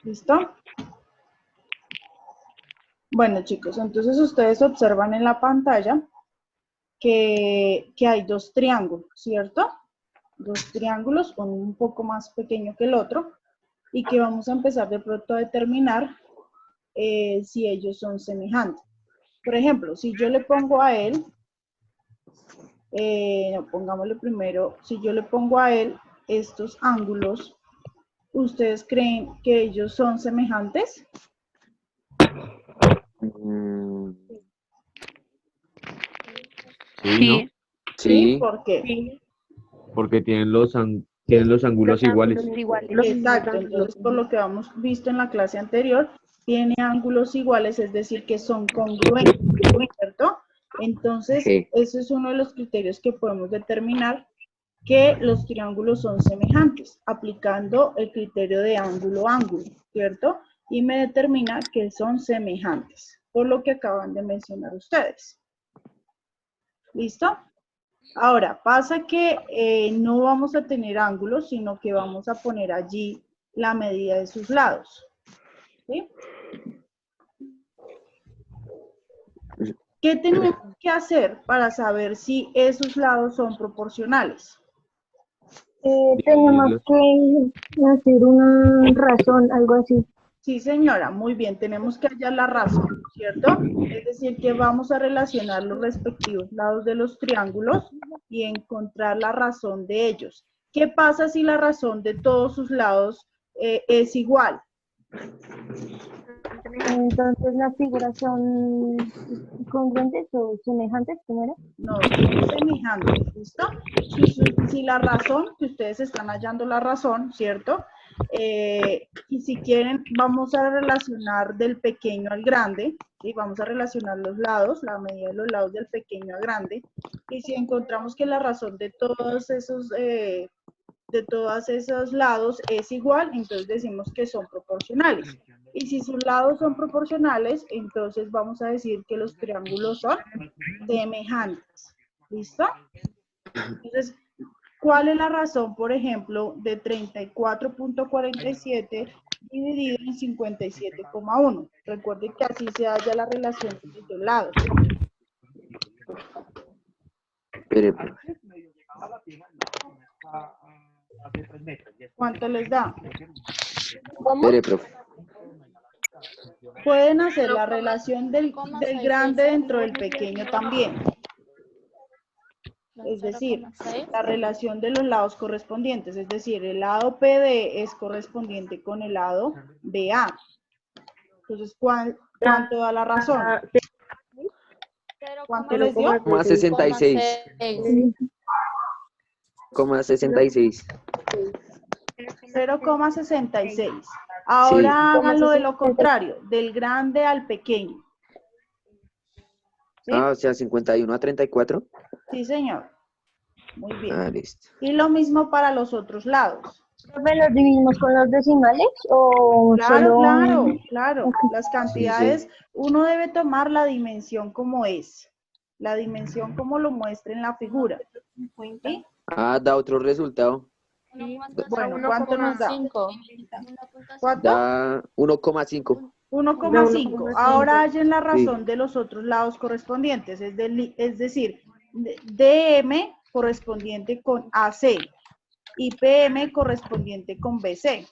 ¿Listo? Bueno, chicos, entonces ustedes observan en la pantalla que hay dos triángulos, ¿cierto? Dos triángulos, uno un poco más pequeño que el otro, y que vamos a empezar de pronto a determinar si ellos son semejantes. Por ejemplo, si yo le pongo a él, no, pongámosle primero, si yo le pongo a él estos ángulos, ¿ustedes creen que ellos son semejantes? Sí, ¿no? ¿Sí? Sí, ¿Por qué? Sí, Porque tienen los ángulos los iguales. ángulos iguales. Exacto, entonces por lo que hemos visto en la clase anterior, tiene ángulos iguales, es decir, que son congruentes, ¿cierto? Entonces, sí. ese es uno de los criterios que podemos determinar que los triángulos son semejantes, aplicando el criterio de ángulo-ángulo, ¿cierto? Y me determina que son semejantes, por lo que acaban de mencionar ustedes. ¿Listo? Ahora, pasa que no vamos a tener ángulos, sino que vamos a poner allí la medida de sus lados. ¿Sí? ¿Qué tenemos que hacer para saber si esos lados son proporcionales? Tenemos que hacer una razón, algo así. Sí, señora, muy bien, tenemos que hallar la razón, ¿cierto? Es decir, que vamos a relacionar los respectivos lados de los triángulos y encontrar la razón de ellos. ¿Qué pasa si la razón de todos sus lados es igual? Entonces las figuras son congruentes o semejantes, ¿cómo era? No, son semejantes, ¿listo? Si la razón, que ustedes están hallando la razón, ¿cierto? Y si quieren, vamos a relacionar del pequeño al grande, ¿sí? Vamos a relacionar los lados, la medida de los lados del pequeño a grande, y si encontramos que la razón de todos esos lados es igual, entonces decimos que son proporcionales. Y si sus lados son proporcionales, entonces vamos a decir que los triángulos son semejantes. ¿Listo? Entonces, ¿cuál es la razón, por ejemplo, de 34.47 dividido en 57,1? Recuerden que así se halla la relación de los dos lados. Espere, profe. ¿Cuánto les da? Espere, profe. Pueden hacer la relación del grande dentro del pequeño también. Es decir, la relación de los lados correspondientes, es decir, el lado PD es correspondiente con el lado BA. Entonces, ¿cuánto da la razón? ¿Cuánto les dio? 0,66. 0,66. 0,66. Ahora háganlo de lo contrario, del grande al pequeño. ¿Sí? Ah, o sea, 51 a 34. Sí, señor. Muy bien. Ah, listo. Y lo mismo para los otros lados. ¿Profe, los dividimos con los decimales o Claro, solo...? claro. Las cantidades, uno debe tomar la dimensión como es. La dimensión como lo muestra en la figura. ¿Sí? Ah, da otro resultado. Bueno, ¿cuánto nos da? ¿Cuánto? Da 1,5. 1,5. Ahora hallen la razón de los otros lados correspondientes, es decir, DM correspondiente con AC y PM correspondiente con BC.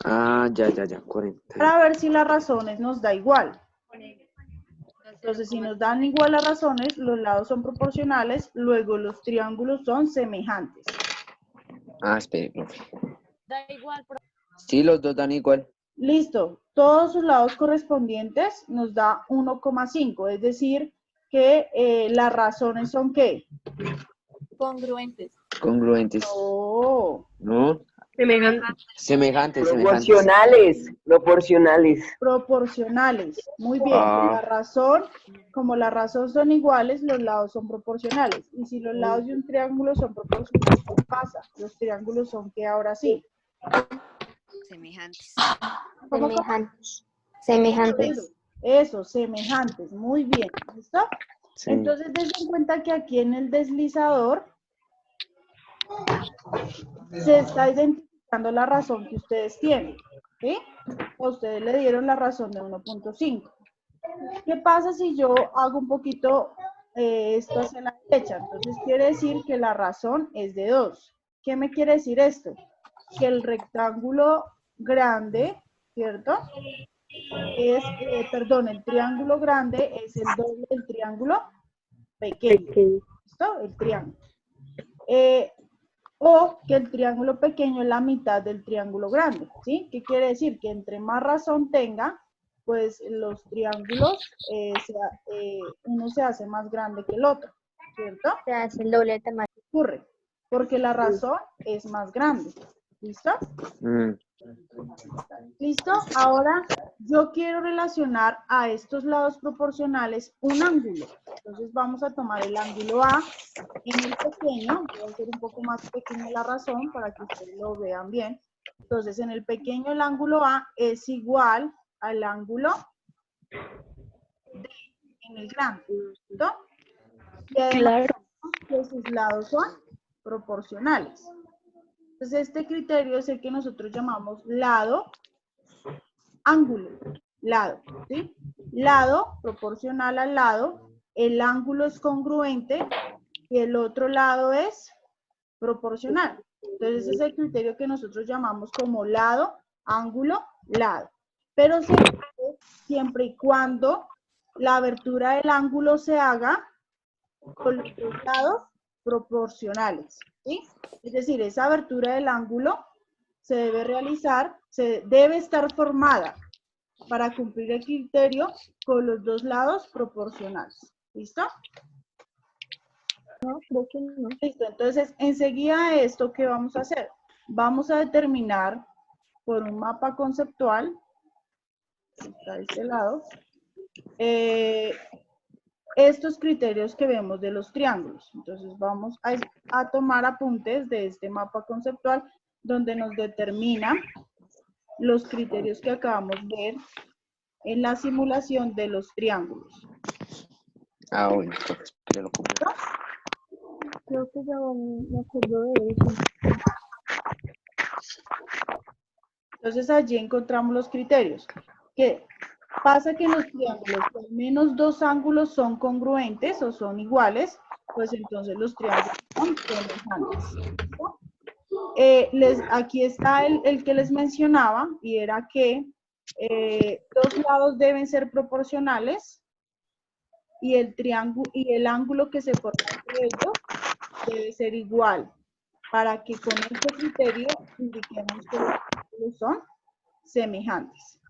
Ah, ya, 40. Para ver si las razones nos da igual. Entonces, si nos dan igual las razones, los lados son proporcionales, luego los triángulos son semejantes. Ah, espere, profe. Da igual, profe. Sí, los dos dan igual. Listo, todos sus lados correspondientes nos da 1,5, es decir, que las razones son ¿qué? Congruentes. No, Semejantes. proporcionales. Muy bien, la razón, como la razón son iguales, los lados son proporcionales. Y si los lados de un triángulo son proporcionales, ¿qué pasa? Los triángulos son ¿qué ahora sí? Semejantes. Semejantes. Eso, semejantes. Muy bien. ¿Listo? Sí. Entonces, den en cuenta que aquí en el deslizador se está identificando dando la razón que ustedes tienen, ¿sí? A ustedes le dieron la razón de 1.5. ¿Qué pasa si yo hago un poquito esto hacia la derecha? Entonces quiere decir que la razón es de 2. ¿Qué me quiere decir esto? Que el rectángulo grande, ¿cierto? Es, perdón, el triángulo grande es el doble del triángulo pequeño. ¿Listo? El triángulo. O que el triángulo pequeño es la mitad del triángulo grande, ¿sí? ¿Qué quiere decir? Que entre más razón tenga, pues los triángulos, uno se hace más grande que el otro, ¿cierto? Se hace el doble de tamaño. Ocurre, porque la razón es más grande, ¿listo? ¿Listo? Ahora yo quiero relacionar a estos lados proporcionales un ángulo. Entonces vamos a tomar el ángulo A en el pequeño. Voy a hacer un poco más pequeño la razón para que ustedes lo vean bien. Entonces en el pequeño el ángulo A es igual al ángulo D en el grande. ¿Listo? Y además que sus lados son proporcionales. Entonces este criterio es el que nosotros llamamos lado ángulo, lado, ¿sí? Lado proporcional al lado, el ángulo es congruente y el otro lado es proporcional. Entonces ese es el criterio que nosotros llamamos como lado, ángulo, lado. Pero siempre y cuando la abertura del ángulo se haga con los dos lados proporcionales, ¿sí? Es decir, esa abertura del ángulo se debe realizar, se debe estar formada para cumplir el criterio con los dos lados proporcionales. ¿Listo? No, creo que no. Listo, entonces enseguida de esto, ¿qué vamos a hacer? Vamos a determinar por un mapa conceptual, está de este lado, estos criterios que vemos de los triángulos. Entonces vamos a tomar apuntes de este mapa conceptual donde nos determina los criterios que acabamos de ver en la simulación de los triángulos. Ah, bueno, entonces yo lo compro. Creo que ya me acuerdo de eso. Entonces allí encontramos los criterios. ¿Qué pasa? Que en los triángulos con menos dos ángulos son congruentes o son iguales, pues entonces los triángulos son semejantes. Aquí está el que les mencionaba y era que dos lados deben ser proporcionales y el triángulo y el ángulo que se forma entre ellos debe ser igual para que con este criterio indiquemos que los ángulos son semejantes.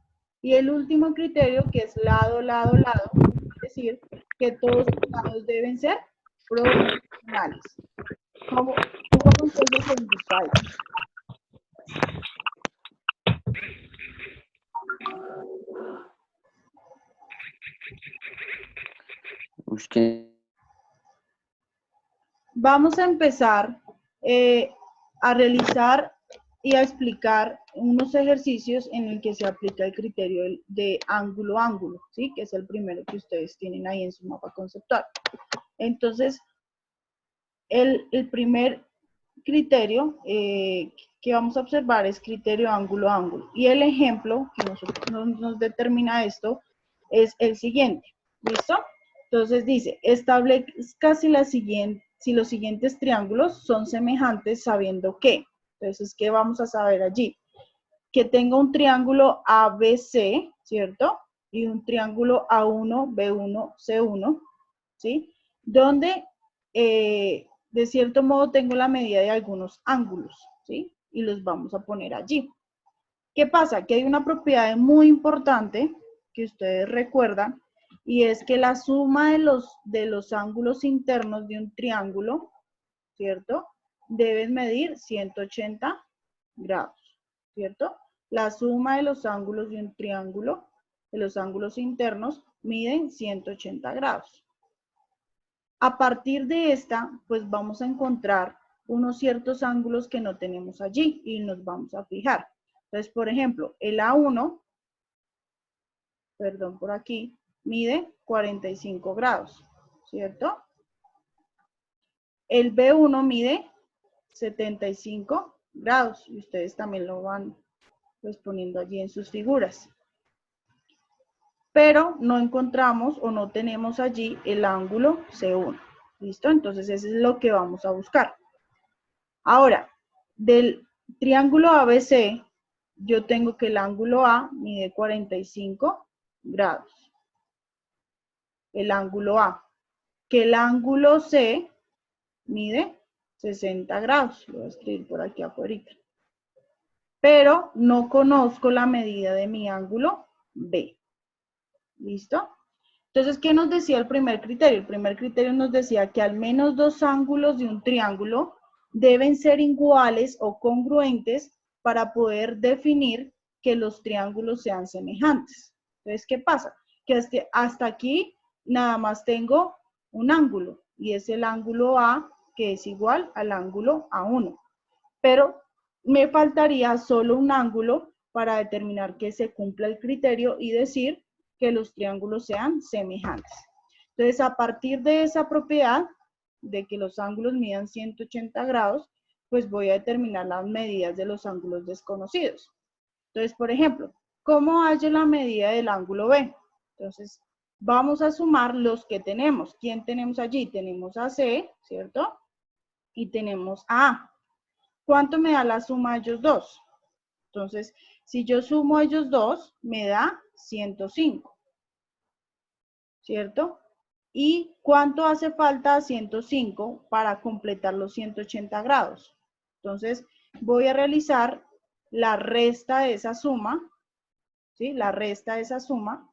Y el último criterio, que es lado, lado, lado, es decir, que todos los lados deben ser proporcionales. ¿Cómo entonces se indica eso? Busque. Vamos a empezar a realizar y a explicar unos ejercicios en el que se aplica el criterio de ángulo-ángulo, ¿sí? Que es el primero que ustedes tienen ahí en su mapa conceptual. Entonces, el primer criterio que vamos a observar es criterio ángulo-ángulo. Y el ejemplo que nos determina esto es el siguiente. ¿Listo? Entonces dice, establezca si los siguientes triángulos son semejantes sabiendo que. Entonces, ¿qué vamos a saber allí? Que tenga un triángulo ABC, ¿cierto? Y un triángulo A1, B1, C1, ¿sí? Donde, de cierto modo, tengo la medida de algunos ángulos, ¿sí? Y los vamos a poner allí. ¿Qué pasa? Que hay una propiedad muy importante que ustedes recuerdan, y es que la suma de los ángulos internos de un triángulo, ¿cierto? Deben medir 180 grados, ¿cierto? La suma de los ángulos de un triángulo, de los ángulos internos, miden 180 grados. A partir de esta, pues vamos a encontrar unos ciertos ángulos que no tenemos allí y nos vamos a fijar. Entonces, por ejemplo, el A1, perdón, por aquí, mide 45 grados, ¿cierto? El B1 mide 75 grados. Y ustedes también lo van pues, poniendo allí en sus figuras. Pero no encontramos o no tenemos allí el ángulo C1. ¿Listo? Entonces, eso es lo que vamos a buscar. Ahora, del triángulo ABC, yo tengo que el ángulo A mide 45 grados. El ángulo A. Que el ángulo C mide 60 grados. Lo voy a escribir por aquí afuera. Pero no conozco la medida de mi ángulo B. ¿Listo? Entonces, ¿qué nos decía el primer criterio? El primer criterio nos decía que al menos dos ángulos de un triángulo deben ser iguales o congruentes para poder definir que los triángulos sean semejantes. Entonces, ¿qué pasa? Que hasta aquí nada más tengo un ángulo y es el ángulo A que es igual al ángulo A1. Pero me faltaría solo un ángulo para determinar que se cumpla el criterio y decir que los triángulos sean semejantes. Entonces, a partir de esa propiedad, de que los ángulos midan 180 grados, pues voy a determinar las medidas de los ángulos desconocidos. Entonces, por ejemplo, ¿cómo hallo la medida del ángulo B? Entonces, vamos a sumar los que tenemos. ¿Quién tenemos allí? Tenemos a C, ¿cierto? Y tenemos a A. ¿Cuánto me da la suma de ellos dos? Entonces, si yo sumo a ellos dos, me da 105, ¿cierto? ¿Y cuánto hace falta a 105 para completar los 180 grados? Entonces, voy a realizar la resta de esa suma, ¿sí? La resta de esa suma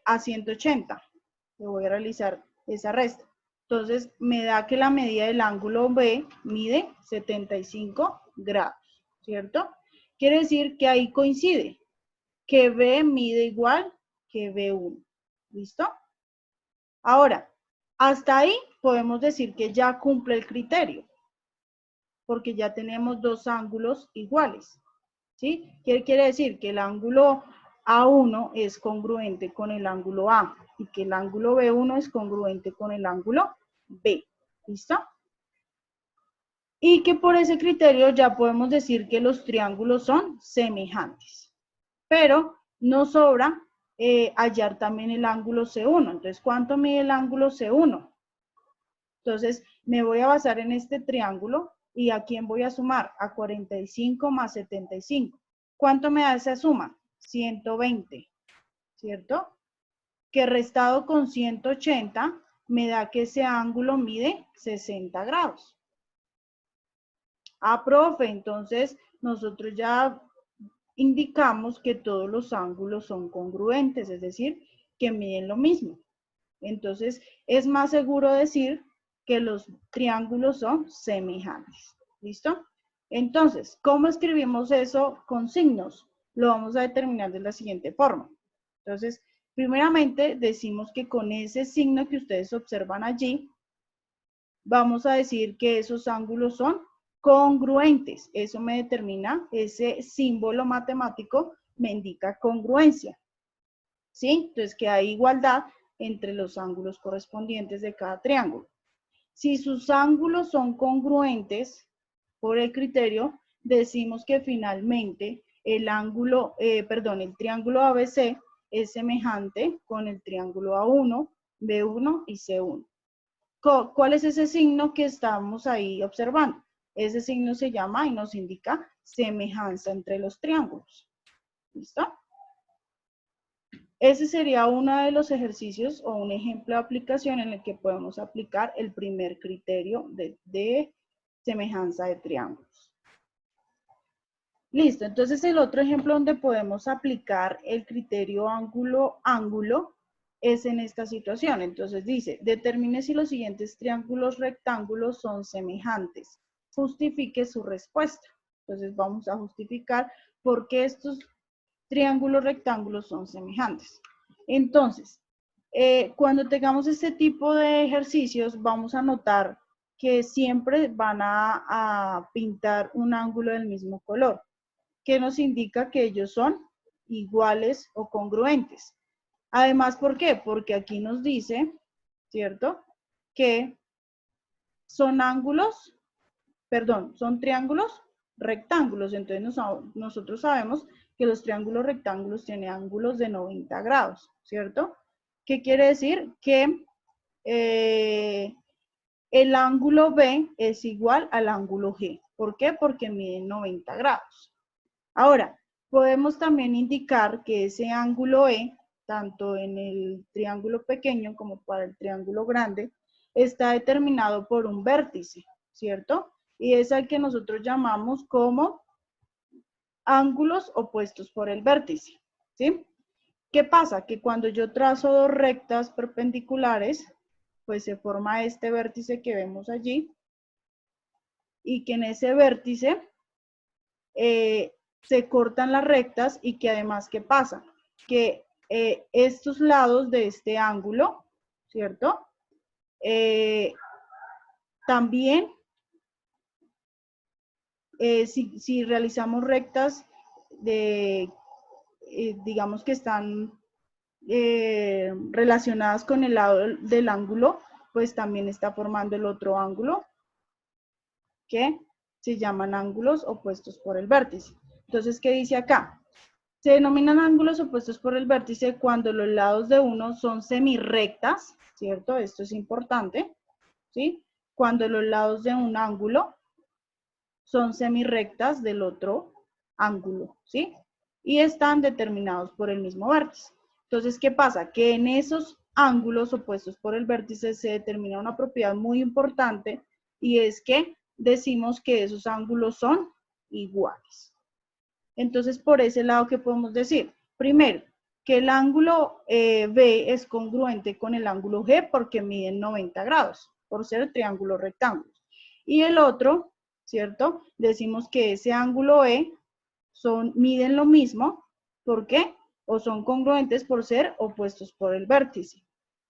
a 180. Le voy a realizar esa resta. Entonces, me da que la medida del ángulo B mide 75 grados, ¿cierto? Quiere decir que ahí coincide, que B mide igual que B1. ¿Listo? Ahora, hasta ahí podemos decir que ya cumple el criterio, porque ya tenemos dos ángulos iguales, ¿sí? ¿Qué quiere decir? Que el ángulo A1 es congruente con el ángulo A y que el ángulo B1 es congruente con el ángulo B. ¿Listo? Y que por ese criterio ya podemos decir que los triángulos son semejantes. Pero nos sobra hallar también el ángulo C1. Entonces, ¿cuánto mide el ángulo C1? Entonces, me voy a basar en este triángulo y ¿a quién voy a sumar? A 45 más 75. ¿Cuánto me da esa suma? 120, ¿cierto? Que restado con 180 me da que ese ángulo mide 60 grados. Ah, profe, entonces nosotros ya indicamos que todos los ángulos son congruentes, es decir, que miden lo mismo. Entonces, es más seguro decir que los triángulos son semejantes. ¿Listo? Entonces, ¿cómo escribimos eso con signos? Lo vamos a determinar de la siguiente forma. Entonces, primeramente decimos que con ese signo que ustedes observan allí, vamos a decir que esos ángulos son congruentes. Eso me determina, ese símbolo matemático me indica congruencia. ¿Sí? Entonces, que hay igualdad entre los ángulos correspondientes de cada triángulo. Si sus ángulos son congruentes, por el criterio, decimos que finalmente el triángulo ABC es semejante con el triángulo A1, B1 y C1. ¿Cuál es ese signo que estamos ahí observando? Ese signo se llama y nos indica semejanza entre los triángulos. ¿Listo? Ese sería uno de los ejercicios o un ejemplo de aplicación en el que podemos aplicar el primer criterio de semejanza de triángulos. Listo, entonces el otro ejemplo donde podemos aplicar el criterio ángulo es en esta situación. Entonces dice, determine si los siguientes triángulos rectángulos son semejantes. Justifique su respuesta. Entonces vamos a justificar por qué estos triángulos rectángulos son semejantes. Entonces, cuando tengamos este tipo de ejercicios, vamos a notar que siempre van a pintar un ángulo del mismo color, que nos indica que ellos son iguales o congruentes. Además, ¿por qué? Porque aquí nos dice, ¿cierto?, que son ángulos perdón, son triángulos rectángulos. Entonces nosotros sabemos que los triángulos rectángulos tienen ángulos de 90 grados, ¿cierto? ¿Qué quiere decir? Que el ángulo B es igual al ángulo G. ¿Por qué? Porque miden 90 grados. Ahora, podemos también indicar que ese ángulo E, tanto en el triángulo pequeño como para el triángulo grande, está determinado por un vértice, ¿cierto? Y es al que nosotros llamamos como ángulos opuestos por el vértice, ¿sí? ¿Qué pasa? Que cuando yo trazo dos rectas perpendiculares, pues se forma este vértice que vemos allí, y que en ese vértice se cortan las rectas y que además, ¿qué pasa? Que estos lados de este ángulo, ¿cierto? También, si realizamos rectas digamos que están relacionadas con el lado del ángulo, pues también está formando el otro ángulo, que se llaman ángulos opuestos por el vértice. Entonces, ¿qué dice acá? Se denominan ángulos opuestos por el vértice cuando los lados de uno son semirrectas, ¿cierto? Esto es importante, ¿sí? Cuando los lados de un ángulo son semirrectas del otro ángulo, ¿sí? Y están determinados por el mismo vértice. Entonces, ¿qué pasa? Que en esos ángulos opuestos por el vértice se determina una propiedad muy importante, y es que decimos que esos ángulos son iguales. Entonces, por ese lado, ¿qué podemos decir? Primero, que el ángulo B es congruente con el ángulo G porque miden 90 grados, por ser triángulos rectángulos. Y el otro, ¿cierto? Decimos que ese ángulo E miden lo mismo, ¿por qué? O son congruentes por ser opuestos por el vértice.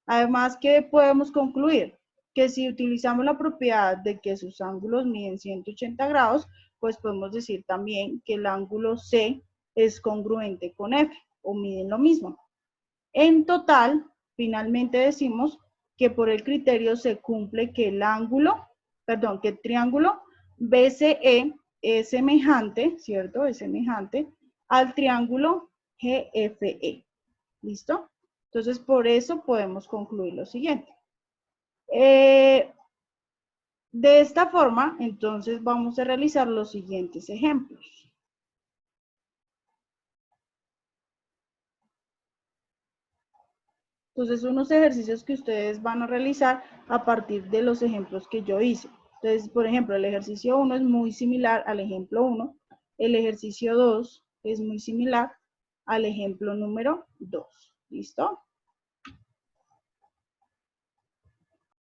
Además, ¿qué podemos concluir? Que si utilizamos la propiedad de que sus ángulos miden 180 grados, pues podemos decir también que el ángulo C es congruente con F, o miden lo mismo. En total, finalmente decimos que por el criterio se cumple que el triángulo BCE es semejante, ¿cierto? Es semejante al triángulo GFE. ¿Listo? Entonces, por eso podemos concluir lo siguiente. De esta forma, entonces, vamos a realizar los siguientes ejemplos. Entonces, unos ejercicios que ustedes van a realizar a partir de los ejemplos que yo hice. Entonces, por ejemplo, el ejercicio 1 es muy similar al ejemplo 1. El ejercicio 2 es muy similar al ejemplo número 2. ¿Listo?